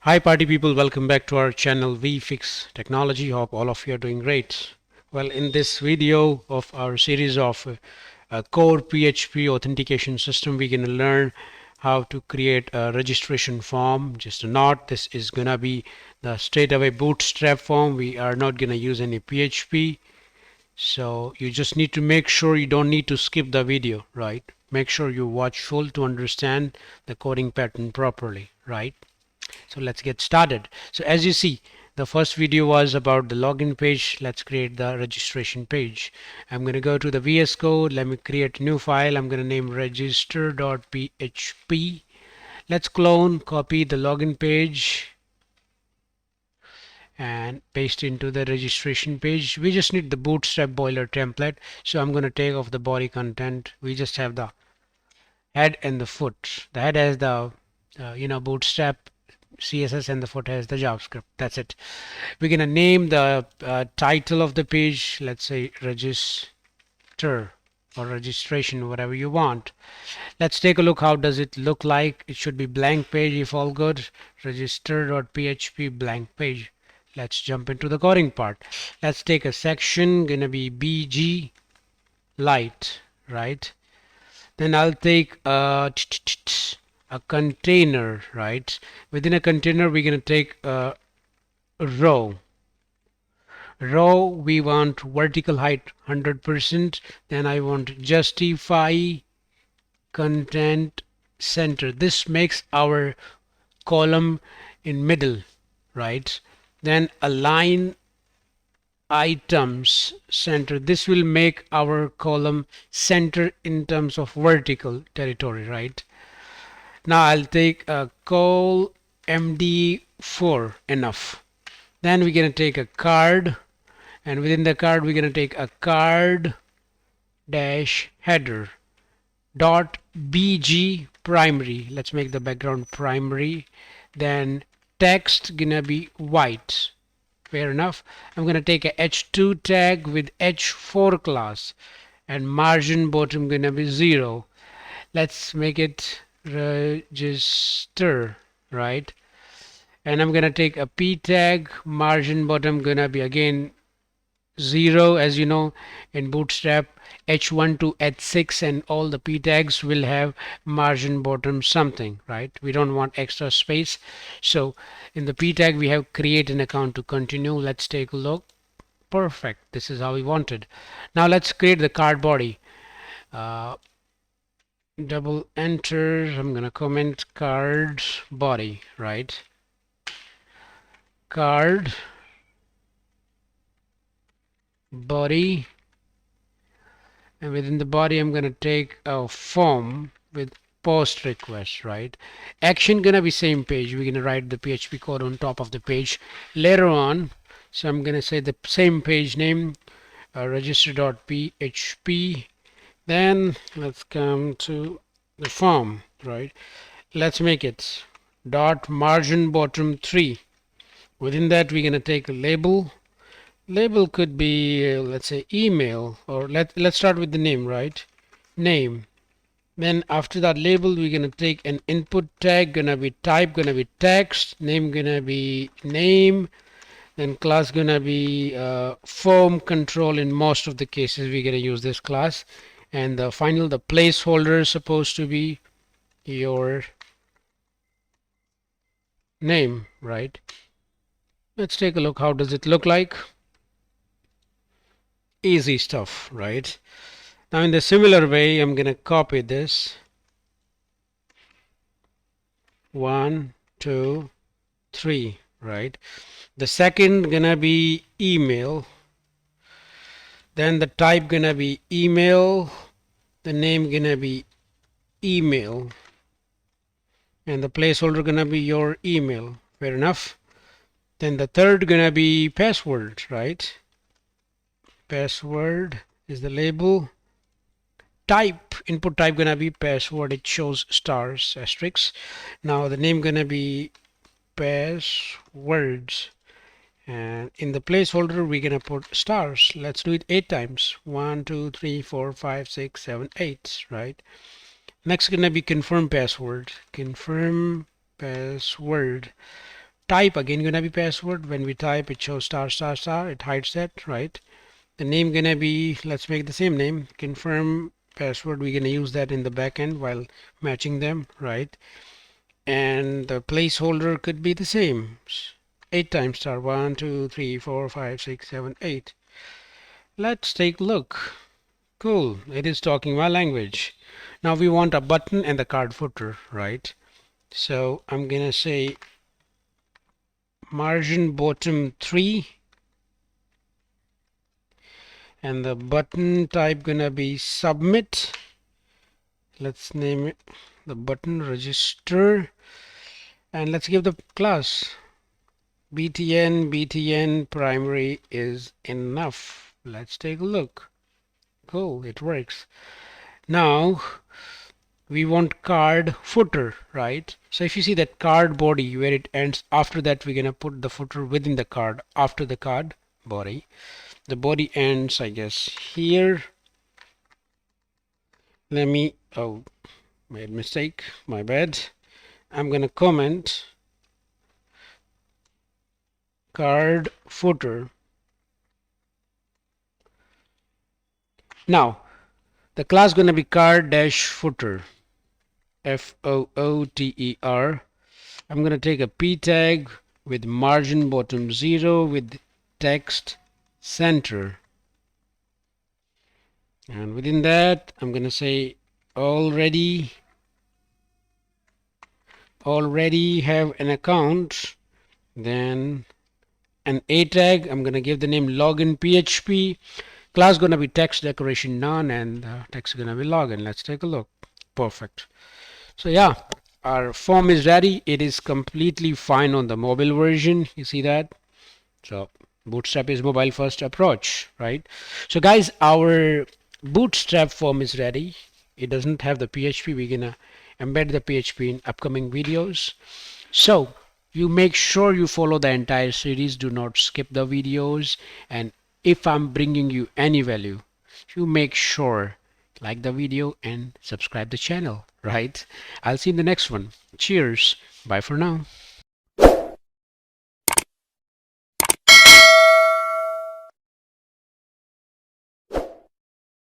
Hi party people, welcome back to our channel Vfix Technology. Hope all of you are doing great. Well, in this video of our series of core PHP authentication system, we're going to learn how to create a registration form. Just a note, this is going to be the straight away bootstrap form. We are not going to use any PHP. So you just need to make sure you don't need to skip the video, right? Make sure you watch full to understand the coding pattern properly, right? So let's get started. So as you see, the first video was about the login page. Let's create the registration page. I'm going to go to the VS Code. Let me create a new file. I'm going to name register.php. Let's clone, copy the login page and paste into the registration page. We just need the bootstrap boiler template. So I'm going to take off the body content. We just have the head and the foot. The head has the bootstrap CSS and the foot has the JavaScript. That's it. We're gonna name the title of the page. Let's say register or registration, whatever you want. Let's take a look. How does it look like? It should be blank page if all good. Register.php blank page. Let's jump into the coding part. Let's take a section. Gonna be BG light, right? Then I'll take a container, right? Within a container, we're going to take a row. We want vertical height 100%. Then I want justify content center. This makes our column in middle, right? Then align items center. This will make our column center in terms of vertical territory, right? Now I'll take a col MD4 enough. Then we're going to take a card, and within the card we're going to take a card dash header dot bg primary. Let's make the background primary. Then text gonna be white. Fair enough. I'm going to take a h2 tag with h4 class, and margin bottom gonna be 0. Let's make it register, right? And I'm gonna take a p tag, margin bottom gonna be again 0. As you know, in Bootstrap h1 to h6 and all the p tags will have margin bottom something, right? We don't want extra space, so in the p tag we have create an account to continue. Let's take a look. Perfect, this is how we wanted. Now let's create the card body. Double enter. I'm gonna comment card body, right? Card body, and within the body I'm gonna take a form with post request, right? Action gonna be same page. We're gonna write the PHP code on top of the page later on. So I'm gonna say the same page name, register.php. Then let's come to the form, right? Let's make it dot margin bottom 3. Within that we're going to take a label. Label could be let's say email, or let's start with the name, right? Name. Then after that label we're going to take an input tag, gonna be type gonna be text, name gonna be name, then class gonna be form control. In most of the cases we're gonna use this class, and the final, the placeholder is supposed to be your name, right? Let's take a look. How does it look like? Easy stuff, right? Now in the similar way I'm gonna copy this 1 2 3, right? The second gonna be email, then the type gonna be email, the name gonna be email, and the placeholder gonna be your email. Fair enough. Then the third gonna be password, right? Password is the label. Type, input type gonna be password. It shows stars, asterisks. Now the name gonna be passwords, and in the placeholder we're gonna put stars. Let's do it 8 times. 1 2 3 4 5 6 7 8, right? Next gonna be confirm password. Confirm password. type again gonna be password. When we type, it shows star star star, it hides that, right? The name gonna be, let's make the same name, confirm password. We're gonna use that in the backend while matching them, right? And the placeholder could be the same, 8 times star, 1 2 3 4 5 6 7 8. Let's take a look. Cool, it is talking my language. Now we want a button and the card footer, right? So I'm gonna say margin bottom 3, and the button type gonna be submit. Let's name it the button register, and let's give the class btn primary is enough. Let's take a look. Cool, it works. Now we want card footer, right? So if you see that card body where it ends, after that we're gonna put the footer within the card after the card body. The body ends, I guess, here. Let me, oh, made mistake, my bad. I'm gonna comment card footer. Now the class gonna be card dash footer, footer. I'm gonna take a p tag with margin bottom 0 with text center, and within that I'm gonna say already have an account. Then an a tag, I'm gonna give the name login php. Class gonna be text decoration none, and text gonna be login. Let's take a look. Perfect. So yeah, our form is ready. It is completely fine on the mobile version. You see that? So Bootstrap is mobile first approach, right? So guys, our Bootstrap form is ready. It doesn't have the PHP. We're gonna embed the PHP in upcoming videos. So you make sure you follow the entire series. Do not skip the videos. And if I'm bringing you any value, you make sure like the video and subscribe the channel, right? I'll see you in the next one. Cheers. Bye for now.